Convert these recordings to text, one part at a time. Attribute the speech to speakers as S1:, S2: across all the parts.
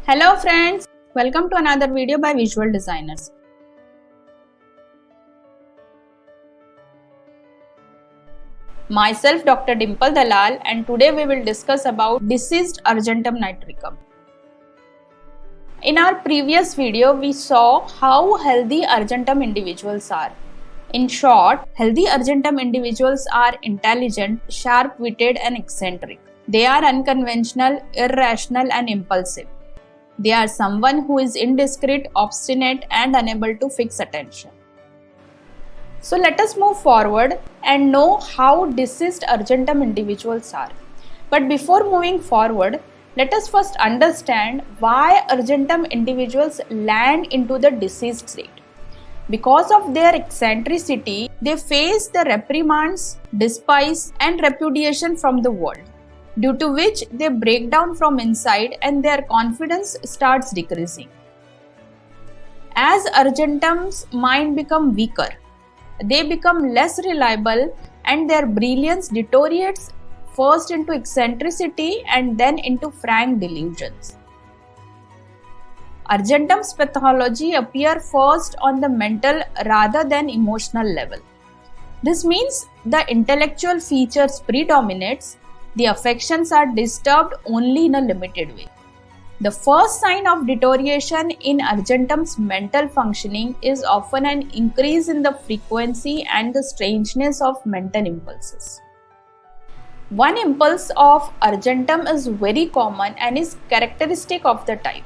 S1: Hello friends, welcome to another video by Visual Designers. Myself Dr. Dimple Dalal, and today we will discuss about diseased argentum nitricum. In our previous video, we saw how healthy argentum individuals are. In short, healthy argentum individuals are intelligent, sharp-witted and eccentric. They are unconventional, irrational and impulsive. They are someone who is indiscreet, obstinate and unable to fix attention. So let us move forward and know how diseased argentum individuals are. But before moving forward, let us first understand why argentum individuals land into the diseased state. Because of their eccentricity, they face the reprimands, despise and repudiation from the world, due to which they break down from inside and their confidence starts decreasing. As argentum's mind become weaker, they become less reliable and their brilliance deteriorates first into eccentricity and then into frank delusions. Argentum's pathology appear first on the mental rather than emotional level. This means the intellectual features predominates. The affections are disturbed only in a limited way. The first sign of deterioration in argentum's mental functioning is often an increase in the frequency and the strangeness of mental impulses. One impulse of argentum is very common and is characteristic of the type.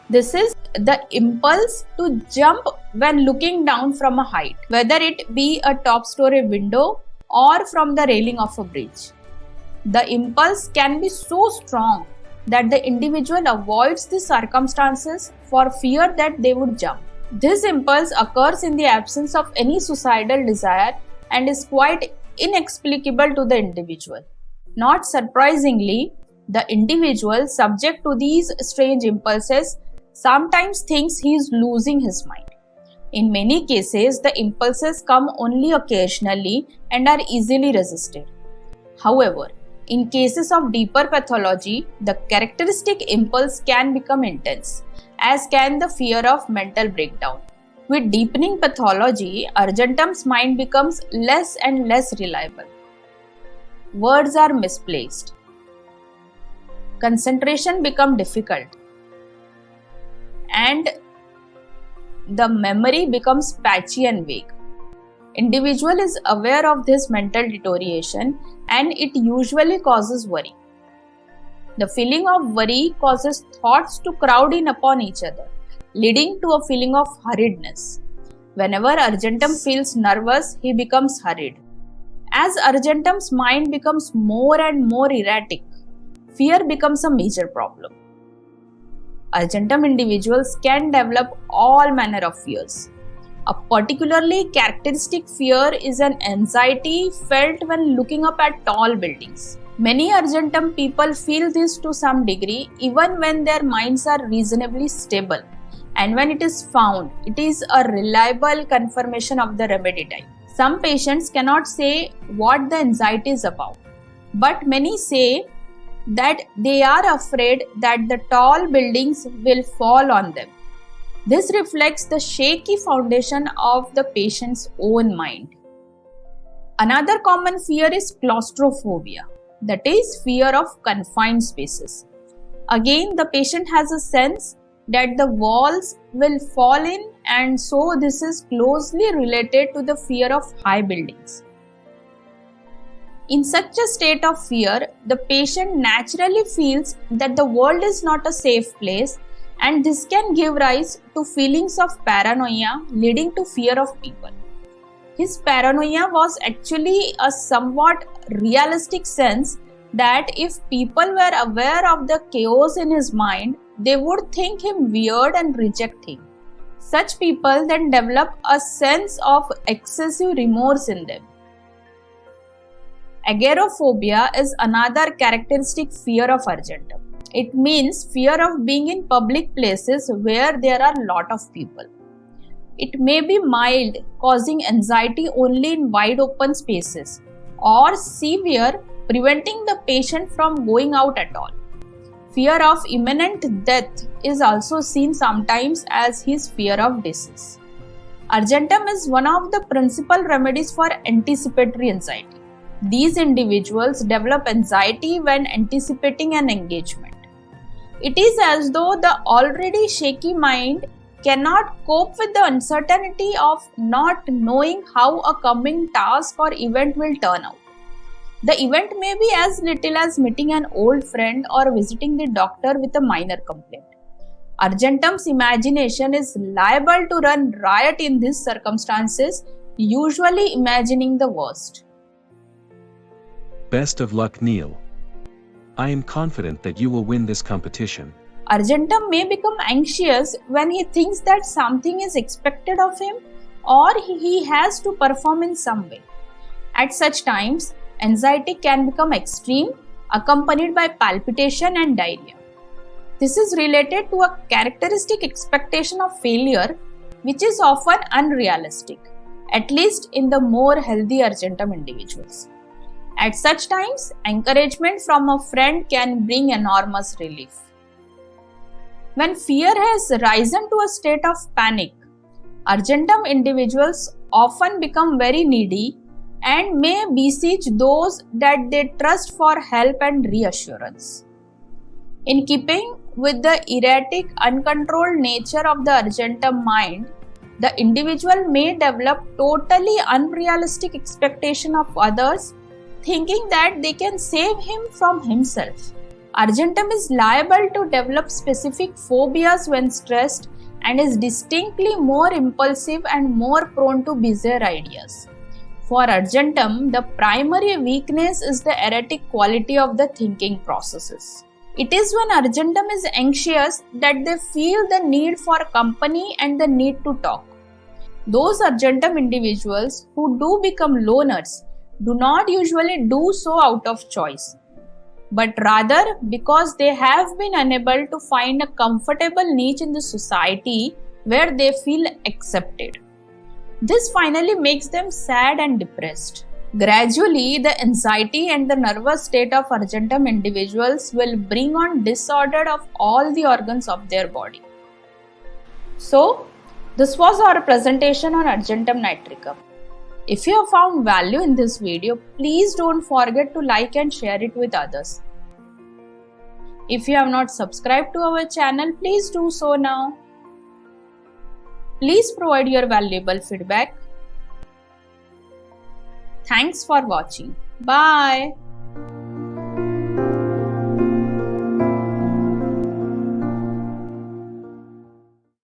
S1: This is the impulse to jump when looking down from a height, whether it be a top-story window or from the railing of a bridge. The impulse can be so strong that the individual avoids the circumstances for fear that they would jump. This impulse occurs in the absence of any suicidal desire and is quite inexplicable to the individual. Not surprisingly, the individual subject to these strange impulses sometimes thinks he is losing his mind. In many cases, the impulses come only occasionally and are easily resisted. However, in cases of deeper pathology, the characteristic impulse can become intense, as can the fear of mental breakdown. With deepening pathology, argentum's mind becomes less and less reliable. Words are misplaced. Concentration becomes difficult. And the memory becomes patchy and vague. Individual is aware of this mental deterioration and it usually causes worry. The feeling of worry causes thoughts to crowd in upon each other, leading to a feeling of hurriedness. Whenever argentum feels nervous, he becomes hurried. As argentum's mind becomes more and more erratic, fear becomes a major problem. Argentum individuals can develop all manner of fears. A particularly characteristic fear is an anxiety felt when looking up at tall buildings. Many argentum people feel this to some degree even when their minds are reasonably stable, and when it is found, it is a reliable confirmation of the remedy type. Some patients cannot say what the anxiety is about, but many say that they are afraid that the tall buildings will fall on them. This reflects the shaky foundation of the patient's own mind. Another common fear is claustrophobia, that is, fear of confined spaces. Again, the patient has a sense that the walls will fall in, and so this is closely related to the fear of high buildings. In such a state of fear, the patient naturally feels that the world is not a safe place, and this can give rise to feelings of paranoia leading to fear of people. His paranoia was actually a somewhat realistic sense that if people were aware of the chaos in his mind, they would think him weird and reject him. Such people then develop a sense of excessive remorse in them. Agoraphobia is another characteristic fear of argentum. It means fear of being in public places where there are a lot of people. It may be mild, causing anxiety only in wide open spaces, or severe, preventing the patient from going out at all. Fear of imminent death is also seen sometimes as his fear of disease. Argentum is one of the principal remedies for anticipatory anxiety. These individuals develop anxiety when anticipating an engagement. It is as though the already shaky mind cannot cope with the uncertainty of not knowing how a coming task or event will turn out. The event may be as little as meeting an old friend or visiting the doctor with a minor complaint. Argentum's imagination is liable to run riot in these circumstances, usually imagining the worst.
S2: Best of luck, Neil. I am confident that you will win this competition.
S1: Argentum may become anxious when he thinks that something is expected of him or he has to perform in some way. At such times, anxiety can become extreme, accompanied by palpitation and diarrhea. This is related to a characteristic expectation of failure, which is often unrealistic, at least in the more healthy Argentum individuals. At such times, encouragement from a friend can bring enormous relief. When fear has risen to a state of panic, Argentum individuals often become very needy and may beseech those that they trust for help and reassurance. In keeping with the erratic, uncontrolled nature of the Argentum mind, the individual may develop totally unrealistic expectation of others, thinking that they can save him from himself. Argentum is liable to develop specific phobias when stressed and is distinctly more impulsive and more prone to bizarre ideas. For Argentum, the primary weakness is the erratic quality of the thinking processes. It is when Argentum is anxious that they feel the need for company and the need to talk. Those Argentum individuals who do become loners do not usually do so out of choice, but rather because they have been unable to find a comfortable niche in the society where they feel accepted. This finally makes them sad and depressed. Gradually, the anxiety and the nervous state of Argentum individuals will bring on disorder of all the organs of their body. So, this was our presentation on Argentum nitricum. If you have found value in this video, please don't forget to like and share it with others. If you have not subscribed to our channel, please do so now. Please provide your valuable feedback. Thanks for watching. Bye.